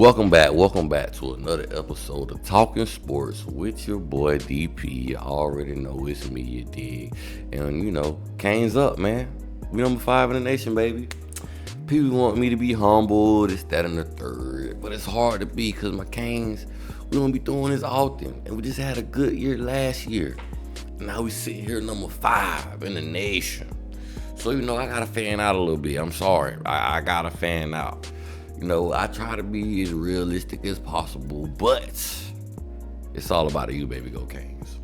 Welcome back to another episode of Talking Sports with your boy DP. You already know it's me, you dig. And Canes up, man. We number 5 in the nation, baby. People want me to be humble, this, that, and the third. But it's hard to be because my Canes, we don't be doing this often. And we just had a good year last year. Now we sit here number 5 in the nation. So, I gotta fan out a little bit. I'm sorry. I gotta fan out. I try to be as realistic as possible, but it's all about you, baby. Go Canes.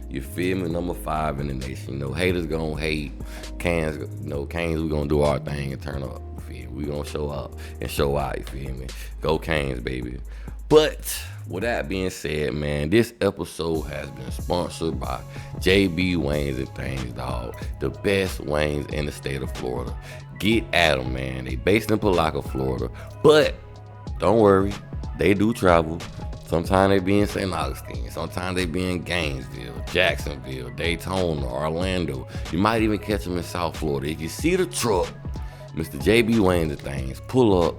You feel me? Number 5 in the nation. Haters gonna hate. Canes, we gonna do our thing and turn up. You feel me? We gonna show up and show out. You feel me? Go Canes, baby. But with that being said, man, this episode has been sponsored by JB Wings and Things, dog. The best wings in the state of Florida. Get at them, man. They based in Palaca, Florida. But don't worry, they do travel. Sometimes they be in St. Augustine. Sometimes they be in Gainesville, Jacksonville, Daytona, Orlando. You might even catch them in South Florida. If you see the truck, Mr. JB Wings and Things, pull up.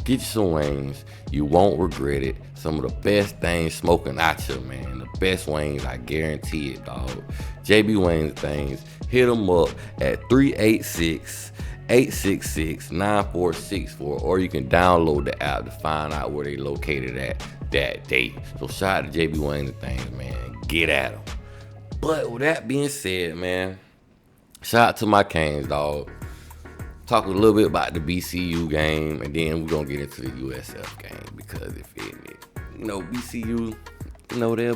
Get you some wings. You won't regret it. Some of the best things smoking at you, man. The best wings, I guarantee it, dog. JB Wings and Things. Hit them up at 386-866-9464, or you can download the app to find out where they located at that day. So shout out to JB Wings and Things, man. Get at them. But with that being said, man, shout out to my Canes, dog. Talk a little bit about the BCU game, and then we're going to get into the USF game because it fit me. BCU, they're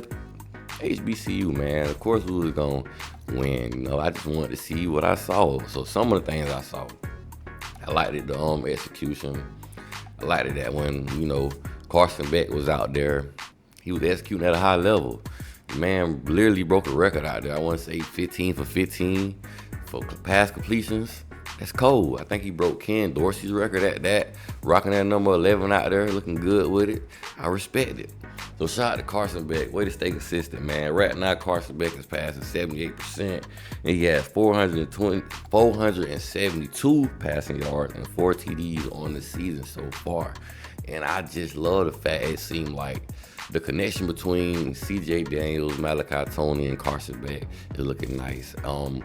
HBCU, man. Of course we was going to win. I just wanted to see what I saw. So some of the things I saw, I liked it, the execution. I liked it that when, Carson Beck was out there, he was executing at a high level. The man literally broke a record out there. I want to say 15 for 15 for pass completions. That's cold. I think he broke Ken Dorsey's record at that. Rocking that number 11 out there, looking good with it. I respect it. So shout out to Carson Beck. Way to stay consistent, man. Right now, Carson Beck is passing 78%. And he has 472 passing yards and 4 TDs on the season so far. And I just love the fact it seemed like the connection between CJ Daniels, Malachi Tony, and Carson Beck is looking nice. I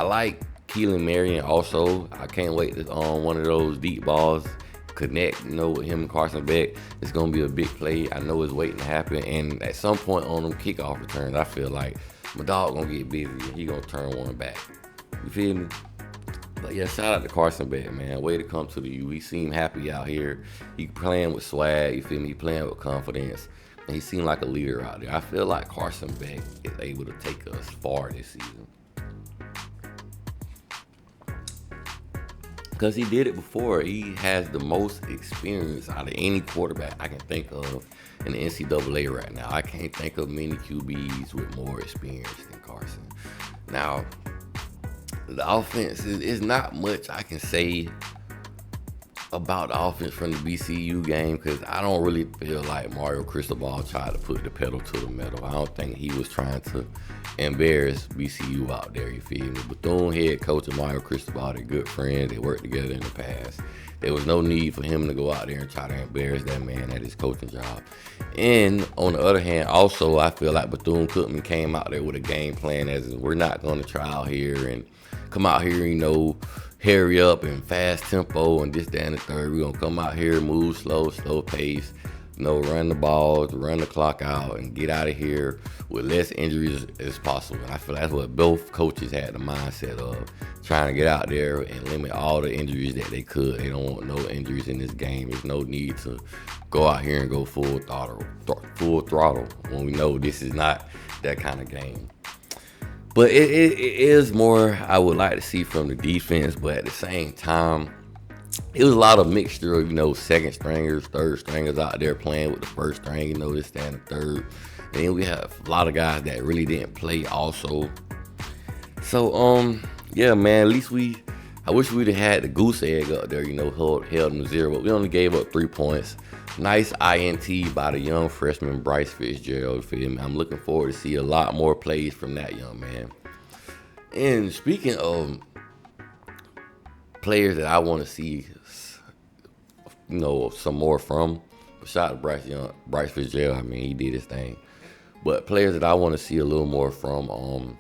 like Keelan Marion also. I can't wait to one of those deep balls connect, with him and Carson Beck. It's going to be a big play. I know it's waiting to happen. And at some point on them kickoff returns, I feel like my dog going to get busy and he going to turn one back. You feel me? But yeah, shout out to Carson Beck, man. Way to come to the U. He seemed happy out here. He playing with swag, you feel me? He playing with confidence. And he seemed like a leader out there. I feel like Carson Beck is able to take us far this season. Because he did it before. He has the most experience out of any quarterback I can think of in the NCAA right now. I can't think of many QBs with more experience than Carson. Now, the offense is not much I can say about the offense from the BCU game because I don't really feel like Mario Cristobal tried to put the pedal to the metal. I don't think he was trying to embarrass BCU out there, you feel me? Bethune head coach and Mario Cristobal, they're good friends. They worked together in the past. There was no need for him to go out there and try to embarrass that man at his coaching job. And on the other hand, also, I feel like Bethune-Cookman came out there with a game plan as we're not going to try out here and come out here, hurry up and fast tempo and this, that, and the third. We're going to come out here, move slow pace, run the balls, run the clock out, and get out of here with less injuries as possible. And I feel that's what both coaches had the mindset of, trying to get out there and limit all the injuries that they could. They don't want no injuries in this game. There's no need to go out here and go full throttle when we know this is not that kind of game. But it is more I would like to see from the defense, but at the same time, it was a lot of mixture of, second stringers, third stringers out there playing with the first string, this, that, and the third. And then we have a lot of guys that really didn't play also. So, yeah, man, at least I wish we'd have had the goose egg up there, held them to 0, but we only gave up 3 points. Nice INT by the young freshman Bryce Fitzgerald, feel me? I'm looking forward to see a lot more plays from that young man. And speaking of players that I want to see, some more from, Shout out to Bryce Fitzgerald. I mean, he did his thing. But players that I want to see a little more from,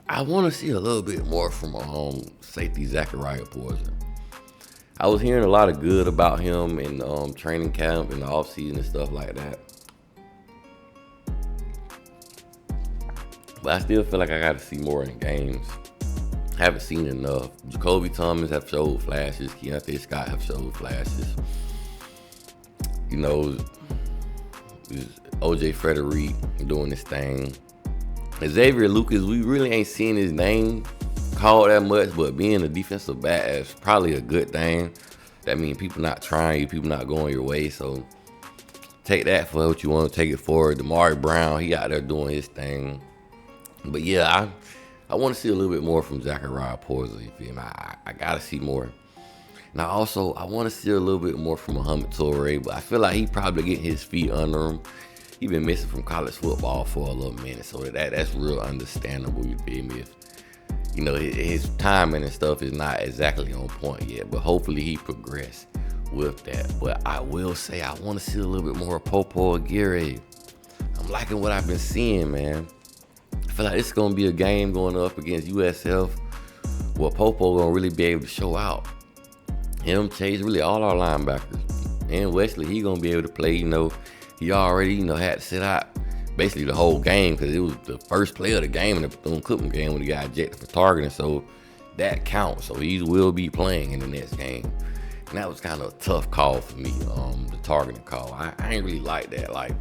I want to see a little bit more from safety Zachariah Poison. I was hearing a lot of good about him in training camp and the offseason and stuff like that. But I still feel like I got to see more in games. Haven't seen enough. Jacoby Thomas have showed flashes. Keontae Scott have showed flashes. You know, OJ Frederick doing this thing. Xavier Lucas, we really ain't seen his name called that much, but being a defensive back is probably a good thing. That means people not trying you, people not going your way. So take that for what you want to take it for. Damari Brown, he out there doing his thing. But yeah, I want to see a little bit more from Zachariah Poison. You feel me? I gotta see more. Now also, I want to see a little bit more from Muhammad Toure, but I feel like he probably getting his feet under him. He been missing from college football for a little minute, so that's real understandable. You feel me? If, you know, his timing and stuff is not exactly on point yet, but hopefully he progressed with that. But I will say I want to see a little bit more of Popo Aguirre. I'm liking what I've been seeing, man. I feel like it's gonna be a game going up against USF where Popo gonna really be able to show out. Him, Chase, really all our linebackers, and Wesley, he gonna be able to play. You know, he already, you know, had to sit out basically the whole game because it was the first play of the game in the Bethune-Cookman game when he got ejected for targeting. So that counts. So he will be playing in the next game. And that was kind of a tough call for me, the targeting call. I ain't really like that. Like,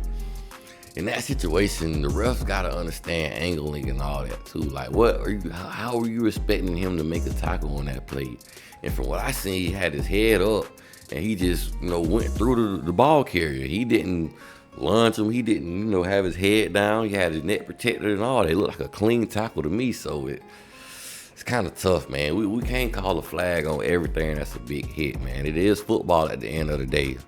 in that situation, the refs got to understand angling and all that too. Like, how are you expecting him to make a tackle on that play? And from what I seen, he had his head up and he just, you know, went through the ball carrier. He didn't lunge him. He didn't, you know, have his head down. He had his neck protected and all. They looked like a clean tackle to me. So it's kind of tough, man. We can't call a flag on everything that's a big hit, man. It is football at the end of the day.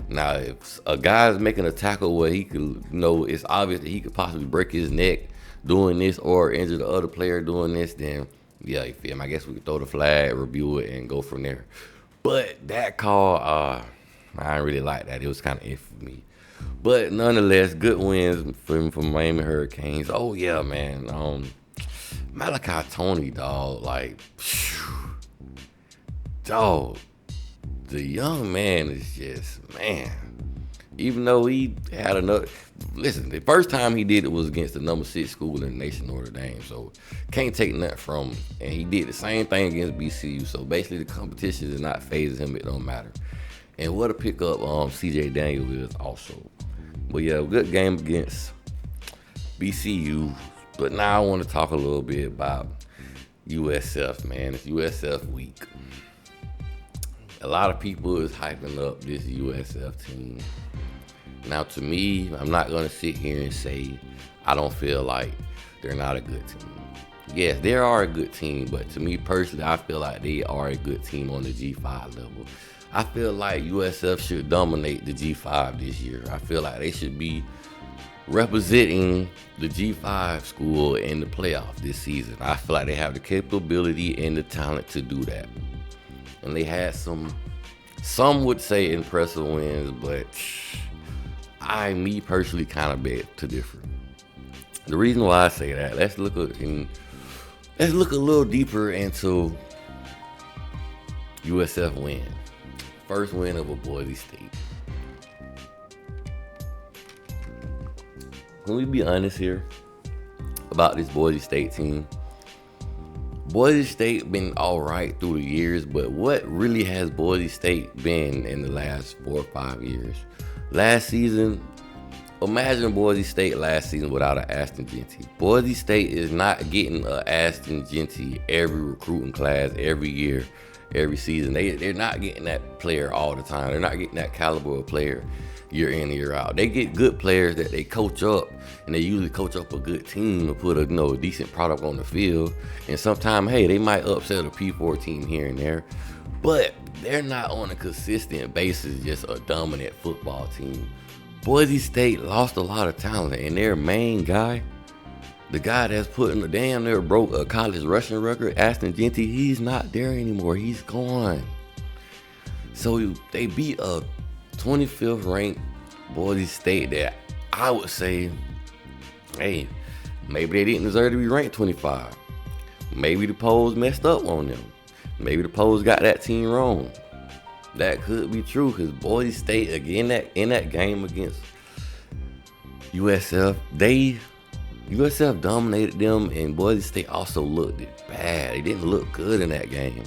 Now, if a guy's making a tackle where he could, you know, it's obvious that he could possibly break his neck doing this or injure the other player doing this, then, yeah, you feel me? I guess we could throw the flag, review it, and go from there. But that call, I didn't really like that. It was kind of iffy for me. But nonetheless, good wins from Miami Hurricanes. Oh, yeah, man. Malachi Tony, dog. Like, dog. The young man is just, man. Even though he had another, listen, the first time he did it was against the number 6 school in the nation, Notre Dame. So can't take nothing from him. And he did the same thing against BCU. So basically the competition is not phasing him. It don't matter. And what a pickup CJ Daniel is also. But yeah, good game against BCU. But now I want to talk a little bit about USF, man. It's USF week. A lot of people is hyping up this USF team. Now, to me, I'm not going to sit here and say I don't feel like they're not a good team. Yes, they are a good team, but to me personally, I feel like they are a good team on the G5 level. I feel like USF should dominate the G5 this year. I feel like they should be representing the G5 school in the playoff this season. I feel like they have the capability and the talent to do that. And they had some would say impressive wins, but me personally kind of beg to differ. The reason why I say that, let's look a little deeper into USF win. First win of a Boise State. Can we be honest here about this Boise State team? Boise State been all right through the years, but what really has Boise State been in the last 4 or 5 years? Last season, imagine Boise State last season without an Ashton Jeanty. Boise State is not getting an Ashton Jeanty every recruiting class, every year, every season. They're not getting that player all the time. They're not getting that caliber of player year in and year out. They get good players that they coach up, and they usually coach up a good team to put a decent product on the field. And sometimes, hey, they might upset a P4 team here and there, but they're not on a consistent basis just a dominant football team. Boise State lost a lot of talent, and their main guy, the guy that's putting the damn near broke a college rushing record, Ashton Jeanty, he's not there anymore. He's gone. So they beat a 25th ranked Boise State that I would say, hey, maybe they didn't deserve to be ranked 25. Maybe the polls messed up on them. Maybe the polls got that team wrong. That could be true because Boise State, again, in that game against USF, USF dominated them, and Boise State also looked bad. They didn't look good in that game.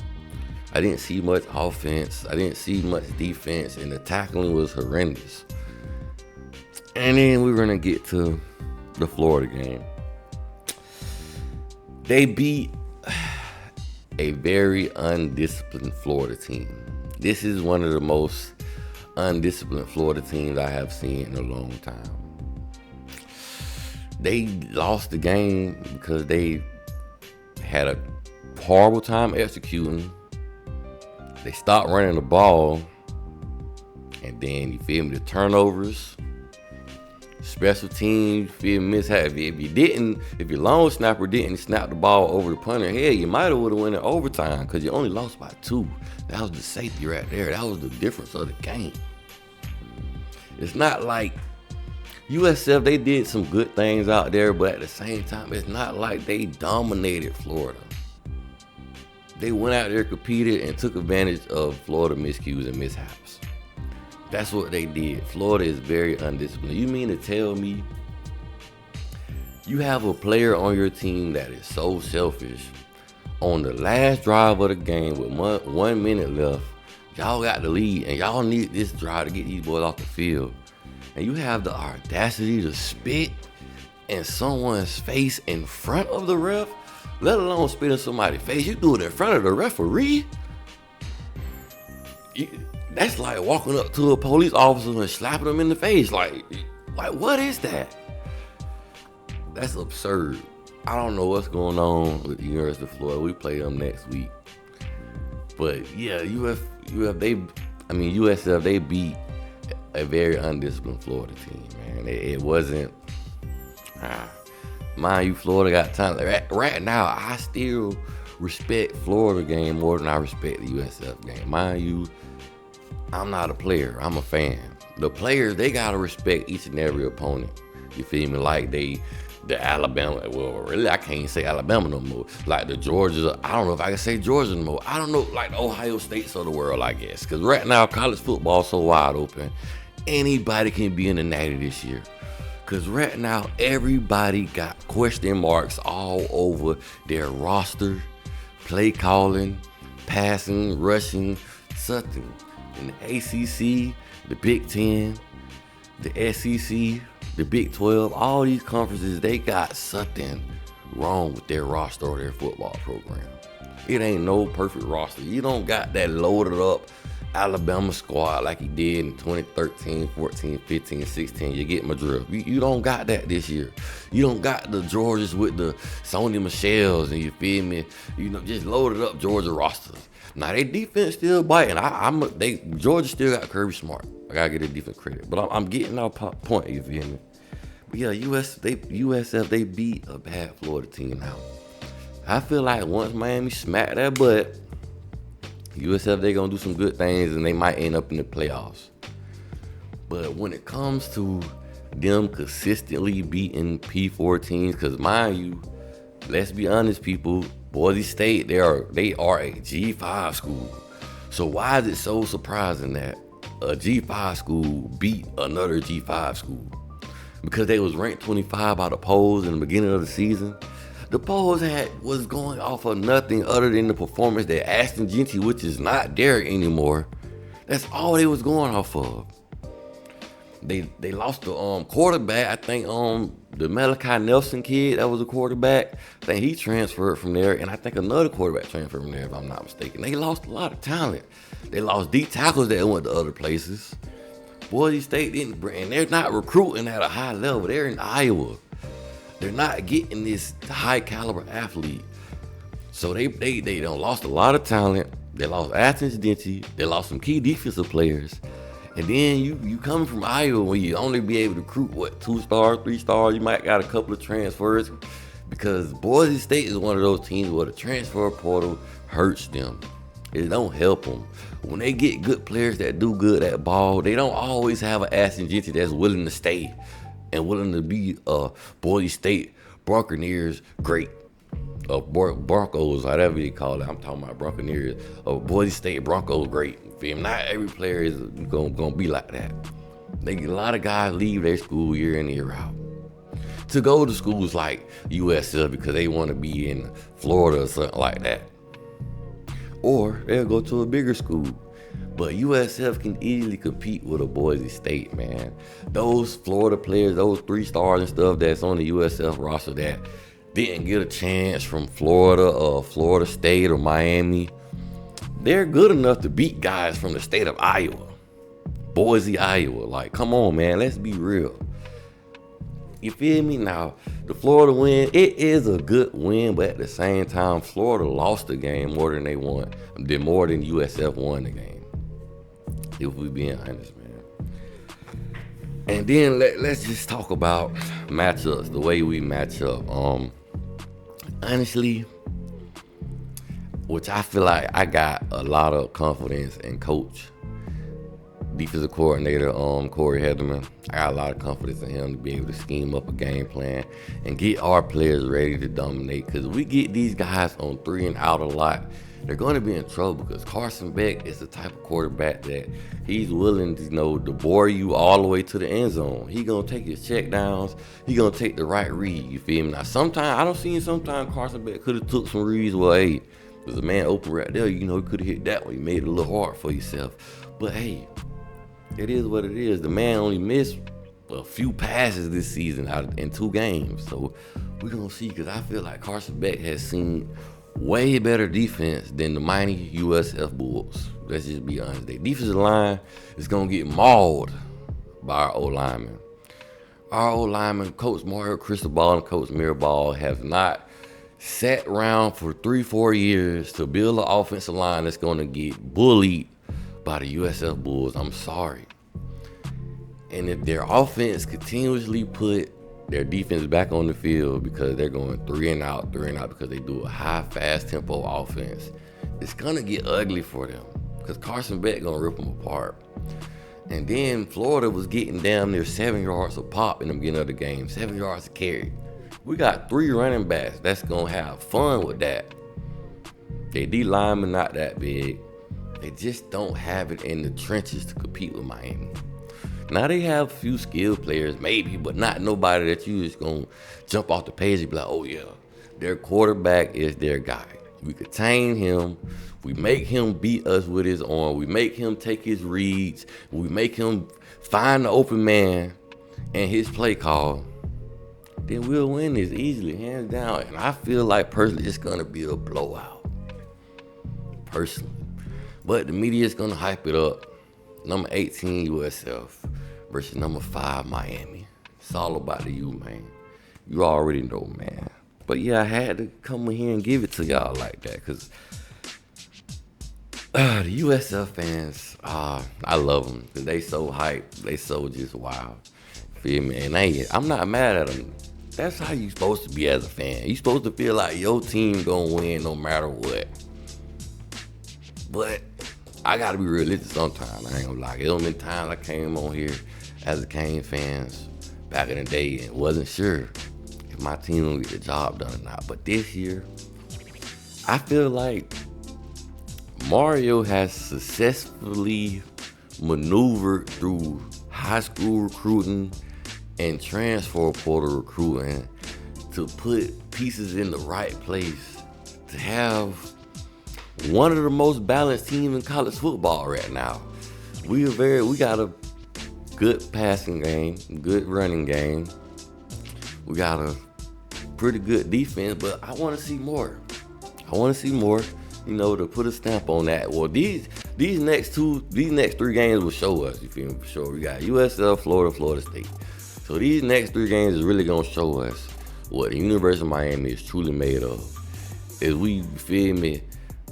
I didn't see much offense. I didn't see much defense, and the tackling was horrendous. And then we're going to get to the Florida game. They beat a very undisciplined Florida team. This is one of the most undisciplined Florida teams I have seen in a long time. They lost the game because they had a horrible time executing. They stopped running the ball. And then, you feel me, the turnovers, special teams, feel me, mishap. If your long snapper didn't snap the ball over the punter head, you might have would have went in overtime because you only lost by 2. That was the safety right there. That was the difference of the game. It's not like USF, they did some good things out there, but at the same time, it's not like they dominated Florida. They went out there, competed, and took advantage of Florida miscues and mishaps. That's what they did. Florida is very undisciplined. You mean to tell me you have a player on your team that is so selfish? On the last drive of the game with 1 minute left, y'all got the lead, and y'all need this drive to get these boys off the field. And you have the audacity to spit in someone's face in front of the ref, let alone spit in somebody's face. You do it in front of the referee? That's like walking up to a police officer and slapping them in the face. Like what is that? That's absurd. I don't know what's going on with the University of Florida. We play them next week. But yeah, USF, they beat a very undisciplined Florida team, man. It wasn't. Mind you, Florida got talent. Right now, I still respect Florida game more than I respect the USF game. Mind you, I'm not a player. I'm a fan. The players, they gotta respect each and every opponent. You feel me? Like the Alabama. Well, really, I can't say Alabama no more. Like the Georgia. I don't know if I can say Georgia no more. I don't know, like the Ohio States of the world, I guess. Because right now, college football is so wide open. Anybody can be in the Natty this year. Because right now, everybody got question marks all over their roster, play calling, passing, rushing, something. In the ACC, the Big Ten, the SEC, the Big 12, all these conferences, they got something wrong with their roster or their football program. It ain't no perfect roster. You don't got that loaded up Alabama squad like you did in 2013, 14, 15, 16. You get my drift. You don't got that this year. You don't got the Georgias with the Sony Michels and you feel me? Just loaded up Georgia rosters. Now, they defense still biting. Georgia still got Kirby Smart. I gotta get a defense credit. But I'm getting our point, you feel me? But yeah, USF, they beat a bad Florida team now. I feel like once Miami smacked that butt, USF, they gonna do some good things and they might end up in the playoffs. But when it comes to them consistently beating P4 teams, because mind you, let's be honest, people, Boise State, they are a G5 school. So why is it so surprising that a G5 school beat another G5 school? Because they was ranked 25 by the polls in the beginning of the season. The polls was going off of nothing other than the performance that Ashton Genty, which is not there anymore. That's all they was going off of. They lost the quarterback. I think the Malachi Nelson kid that was a quarterback. I think he transferred from there, and I think another quarterback transferred from there, if I'm not mistaken. They lost a lot of talent. They lost D tackles that went to other places. Boise State didn't, and they're not recruiting at a high level. They're in Iowa. They're not getting this high caliber athlete. So they done lost a lot of talent. They lost Ashton Genty. They lost some key defensive players. And then you coming from Iowa where you only be able to recruit, 2 stars, 3 stars. You might got a couple of transfers because Boise State is one of those teams where the transfer portal hurts them. It don't help them. When they get good players that do good at ball, they don't always have an Ashton Jeanty that's willing to stay and willing to be Boise State Buccaneers great. Broncos, whatever you call it. I'm talking about Buccaneers. Boise State Broncos great. Feel me? Not every player is gonna be like that. A lot of guys leave their school year in year out to go to schools like USF because they want to be in Florida or something like that. Or they'll go to a bigger school. But USF can easily compete with a Boise State, man. Those Florida players, those 3 stars and stuff that's on the USF roster that didn't get a chance from Florida or Florida State or Miami, they're good enough to beat guys from the state of Iowa. Boise, Iowa. Like, come on, man. Let's be real. You feel me? Now, the Florida win, it is a good win, but at the same time, Florida lost the game more than they won. More than USF won the game. If we being honest, man. And then let's just talk about matchups, the way we match up. Honestly, which I feel like I got a lot of confidence in Coach, defensive coordinator, Corey Heatherman. I got a lot of confidence in him to be able to scheme up a game plan and get our players ready to dominate. Because we get these guys on 3 and out a lot, they're going to be in trouble because Carson Beck is the type of quarterback that he's willing to, to bore you all the way to the end zone. He going to take his check downs. He going to take the right read. You feel me? Now, sometimes Carson Beck could have took some reads. Well, hey, there's a man open right there. He could have hit that one. You made it a little hard for yourself. But, hey, it is what it is. The man only missed a few passes this season in 2 games. So, we're going to see because I feel like Carson Beck has seen way better defense than the mighty USF Bulls. Let's just be honest. Their defensive line is going to get mauled by our O-linemen. Our O-linemen, Coach Mario Cristobal and Coach Mirabal, have not sat around for 3-4 years to build an offensive line that's going to get bullied by the USF Bulls. I'm sorry. And if their offense continuously put their defense back on the field because they're going 3 and out because they do a high, fast tempo offense, it's going to get ugly for them because Carson Beck going to rip them apart. And then Florida was getting down near 7 yards a pop in the beginning of the game, 7 yards a carry. We got 3 running backs that's going to have fun with that. Their D linemen not that big. They just don't have it in the trenches to compete with Miami. Now they have a few skilled players, maybe, but not nobody that you just gonna jump off the page and be like, oh yeah, their quarterback is their guy. We contain him. We make him beat us with his arm. We make him take his reads. We make him find the open man and his play call. Then we'll win this easily, hands down. And I feel like personally it's gonna be a blowout. Personally. But the media is gonna hype it up. Number 18 USF versus number 5 Miami. It's all about the U, man. You already know, man. But yeah, I had to come in here and give it to y'all like that because the USF fans, I love them because they so hyped. They so just wild. Feel me? And I'm not mad at them. That's how you supposed to be as a fan. You supposed to feel like your team gonna win no matter what. But I gotta be realistic sometimes. I ain't gonna lie. There been times I came on here as a Cane fans back in the day and wasn't sure if my team would get the job done or not. But this year, I feel like Mario has successfully maneuvered through high school recruiting and transfer portal recruiting to put pieces in the right place to have one of the most balanced teams in college football right now. We got a good passing game, good running game. We got a pretty good defense, but I want to see more. To put a stamp on that. Well, these next 3 games will show us. You feel me? For sure. We got USF, Florida State. So these next 3 games is really gonna show us what the University of Miami is truly made of. Is we, feel me,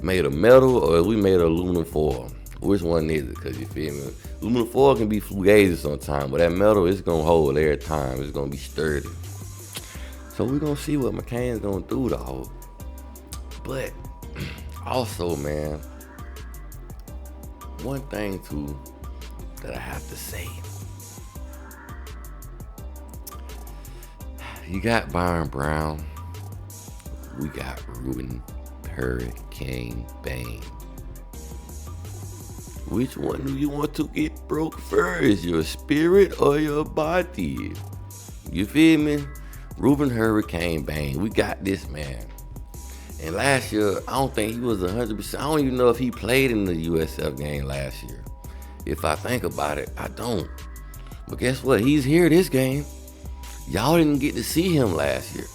made of metal or is we made of aluminum foil? Which one is it? Because you feel me? Aluminum foil can be fugazi sometimes, but that metal is going to hold every time. It's going to be sturdy. So we're going to see what McCain's going to do, though. But also, man, one thing too that I have to say. You got Byron Brown. We got Ruben Hurricane Bang. Which one do you want to get broke first? Your spirit or your body? You feel me? Ruben Hurricane Bang. We got this man. And last year, I don't think he was 100%. I don't even know if he played in the USF game last year. If I think about it, I don't. But guess what? He's here this game. Y'all didn't get to see him last year.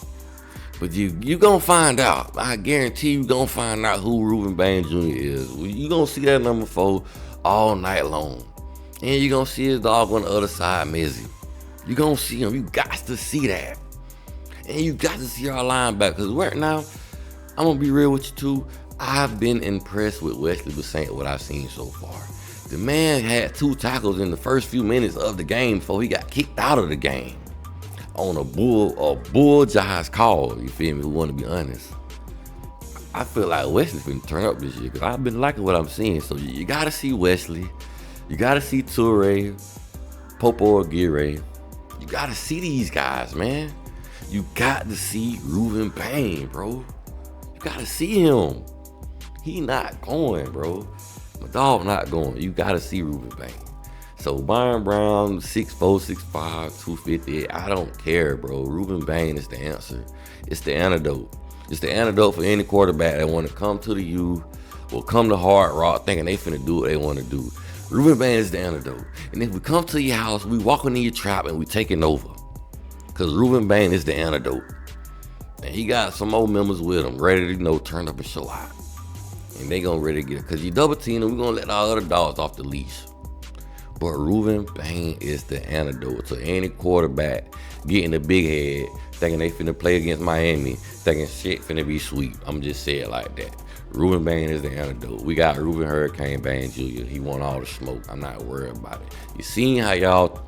But you gonna find out. I guarantee you gonna find out who Ruben Bang Jr. is. You gonna see that number 4 all night long. And you gonna see his dog on the other side, Mizzy. You gonna see him. You got to see that. And you got to see our linebacker. Because right now, I'm gonna be real with you too. I've been impressed with Wesley Bissant, what I've seen so far. The man had 2 tackles in the first few minutes of the game before he got kicked out of the game. On a bull-jazz call, you feel me? We want to be honest. I feel like Wesley's been turned up this year because I've been liking what I'm seeing. So you got to see Wesley. You got to see Toure, Popo Aguirre. You got to see these guys, man. You got to see Ruben Bang, bro. You got to see him. He not going, bro. My dog not going. You got to see Ruben Bang. So Byron Brown, 6'4", 6'5", 250, I don't care, bro. Ruben Bang is the answer. It's the antidote. It's the antidote for any quarterback that want to come to the U or come to Hard Rock thinking they finna do what they want to do. Ruben Bang is the antidote. And if we come to your house, we walking in your trap and we taking over. Because Ruben Bang is the antidote. And he got some old members with him, ready to, turn up and show out. And they gonna ready to get it. Because you double team them, we gonna let all other dogs off the leash. But Ruben Bang is the antidote to any quarterback getting a big head, thinking they finna play against Miami, thinking shit finna be sweet. I'm just saying it like that. Ruben Bang is the antidote. We got Ruben Hurricane Bang Jr. He want all the smoke. I'm not worried about it. You seen how y'all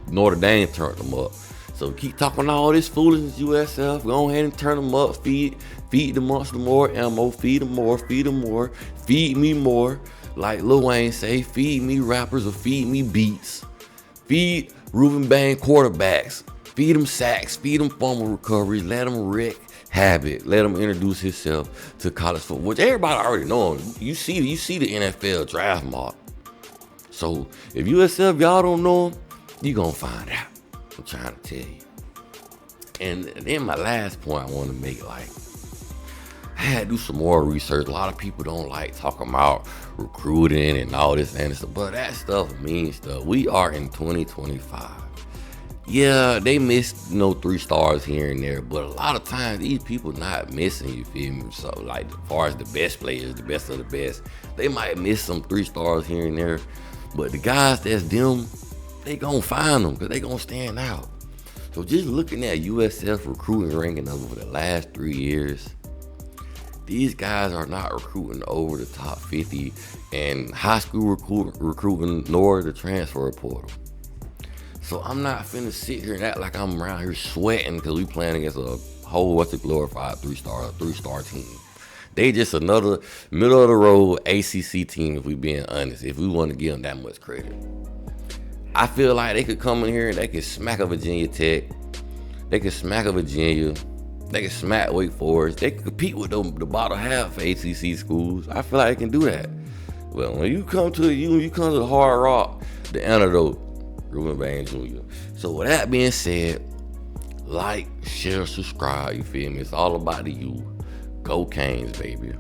Notre Dame turned them up. So keep talking all this foolishness, USF. Go ahead and turn them up. Feed the monster more ammo. Feed them more. Feed me more. Like Lil Wayne say, feed me rappers or feed me beats. Feed Ruben Bang quarterbacks. Feed him sacks. Feed him fumble recoveries. Let him wreak habit. Let him introduce himself to college football, which everybody already know him. You see the NFL draft mock. So if USF y'all don't know him, you gonna find out. I'm trying to tell you. And then my last point I want to make, I had to do some more research. A lot of people don't like talking about recruiting and all this and stuff, but that stuff means stuff. We are in 2025. Yeah, they missed 3 stars here and there, but a lot of times these people not missing, you feel me? So as far as the best players, the best of the best, they might miss some 3 stars here and there, but the guys that's them, they gonna find them because they gonna stand out. So just looking at USF recruiting ranking over the last 3 years, these guys are not recruiting over the top 50 and high school recruiting nor the transfer portal. So I'm not finna sit here and act like I'm around here sweating because we playing against a whole glorified 3-star team. They just another middle of the road ACC team, if we being honest, if we want to give them that much credit. I feel like they could come in here and they could smack a Virginia Tech. They could smack a Virginia. They can smack Wake Forest. They can compete with the bottom half of ACC schools. I feel like they can do that. Well, when you come to the Hard Rock, the antidote, Ruben Bang Jr. So with that being said, like, share, subscribe. You feel me? It's all about the you. Go Canes, baby.